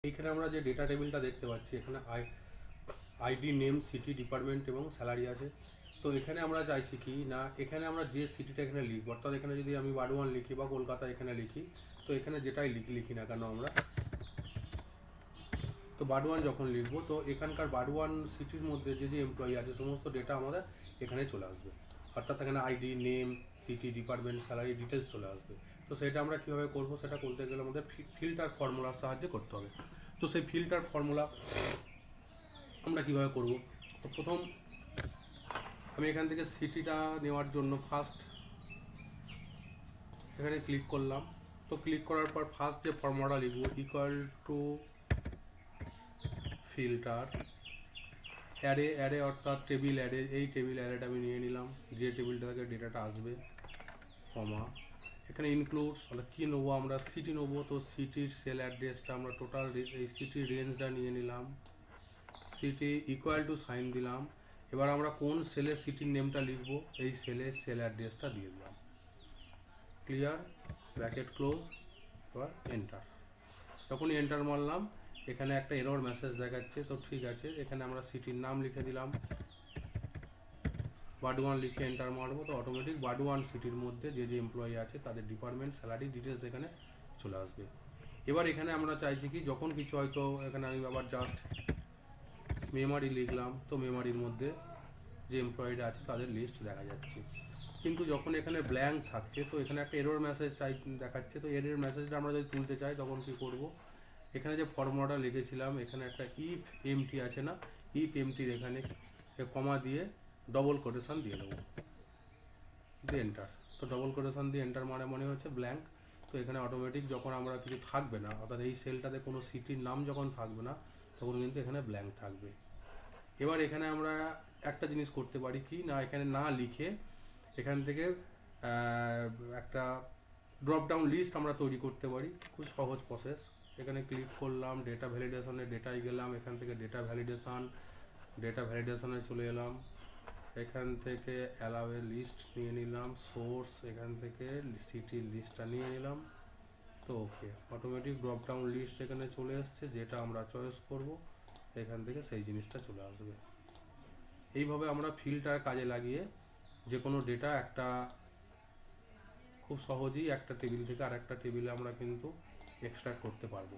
এইখানে আমরা যে ডেটা টেবিলটা দেখতে পাচ্ছি, এখানে আইডি, নেম, সিটি, ডিপার্টমেন্ট এবং স্যালারি আছে। তো এখানে আমরা চাইছি কি না, এখানে আমরা যে সিটিটা এখানে লিখব, অর্থাৎ এখানে যদি আমি বারডোয়ান লিখি বা কলকাতা এখানে লিখি, তো এখানে যেটাই লিখি না কেন আমরা, তো বারডোয়ান যখন লিখবো তো এখানকার বারডোয়ান সিটির মধ্যে যে যে এমপ্লয়ি আছে সমস্ত ডেটা আমাদের এখানে চলে আসবে, অর্থাৎ এখানে ID, name, city, department, salary details চলে আসবে। তো সেটা আমরা কীভাবে করবো, সেটা করতে গেলে আমাদের ফিল্টার ফর্মুলার সাহায্যে করতে হবে। তো সেই ফিল্টার ফর্মুলা আমরা কীভাবে করব, তো প্রথম আমি এখান থেকে সিটিটা নেওয়ার জন্য ফার্স্ট এখানে ক্লিক করলাম। তো ক্লিক করার পর ফার্স্ট যে ফর্মুলাটা লিখব, ইকুয়াল টু ফিল্টার অ্যারে অর্থাৎ টেবিল অ্যারে, এই টেবিল অ্যারেটা আমি নিয়ে নিলাম, যে টেবিলটা থেকে ডেটাটা আসবে, কমা এখানে ইনক্লুডস, অর্থাৎ কী নেবো আমরা, সিটি নেবো। তো সিটির সেল অ্যাড্রেসটা আমরা টোটাল এই সিটির রেঞ্জটা নিয়ে নিলাম, সিটি ইকুয়াল টু সাইন দিলাম। এবার আমরা কোন সেলের সিটির নেমটা লিখব, এই সেলের সেল অ্যাড্রেসটা দিয়ে দিলাম, ক্লিয়ার, ব্র্যাকেট ক্লোজ, এবার এন্টার। যখনই এন্টার মারলাম এখানে একটা এরর মেসেজ দেখাচ্ছে। তো ঠিক আছে, এখানে আমরা সিটির নাম লিখে দিলাম, বারডোয়ান লিখে এন্টার মারবো। তো অটোমেটিক বারডোয়ান সিটির মধ্যে যে যে এমপ্লয়ি আছে তাদের ডিপার্টমেন্ট, স্যালারি ডিটেলস এখানে চলে আসবে। এবার এখানে আমরা চাইছি কি, যখন কিছু হয়তো এখানে আমি আবার জাস্ট মেমারি লিখলাম, তো মেমারির মধ্যে যে এমপ্লয়িরা আছে তাদের লিস্ট দেখা যাচ্ছে। কিন্তু যখন এখানে ব্ল্যাঙ্ক থাকছে, তো এখানে একটা এরর মেসেজ দেখাচ্ছে। তো এরর মেসেজটা আমরা যদি তুলতে চাই তখন কি করব, এখানে যে ফর্মুলাটা লিখেছিলাম, এখানে একটা ইফ এমটি আছে না, ইফ এমটির এখানে কমা দিয়ে ডবল কোটেশন দিয়ে দেবো, দিয়ে এন্টার। তো ডবল কোটেশন দিয়ে এন্টার মানে মনে হচ্ছে ব্ল্যাঙ্ক। তো এখানে অটোমেটিক যখন আমরা কিছু থাকবে না, অর্থাৎ এই সেলটাতে কোনো সিটির নাম যখন থাকবে না, তখন কিন্তু এখানে ব্ল্যাঙ্ক থাকবে। এবার এখানে আমরা একটা জিনিস করতে পারি কি না, এখানে না লিখে এখান থেকে একটা ড্রপডাউন লিস্ট আমরা তৈরি করতে পারি, খুব সহজ প্রসেস। এখানে ক্লিক করলাম, ডেটা ভ্যালিডেশনে ডেটায় গেলাম, এখান থেকে ডেটা ভ্যালিডেশনে চলে এলাম, এখান থেকে অ্যালাওয়ে লিস্ট নিয়ে নিলাম, সোর্স এখান থেকে সিটির লিস্টটা নিয়ে নিলাম। তো ওকে, অটোমেটিক ড্রপডাউন লিস্ট এখানে চলে এসছে, যেটা আমরা চয়েস করব এখান থেকে সেই জিনিসটা চলে আসবে। এইভাবে আমরা ফিল্টার কাজে লাগিয়ে যে কোনো ডেটা একটা খুব সহজেই একটা টেবিল থেকে আর একটা টেবিলে আমরা কিন্তু এক্সট্রাক্ট করতে পারবো।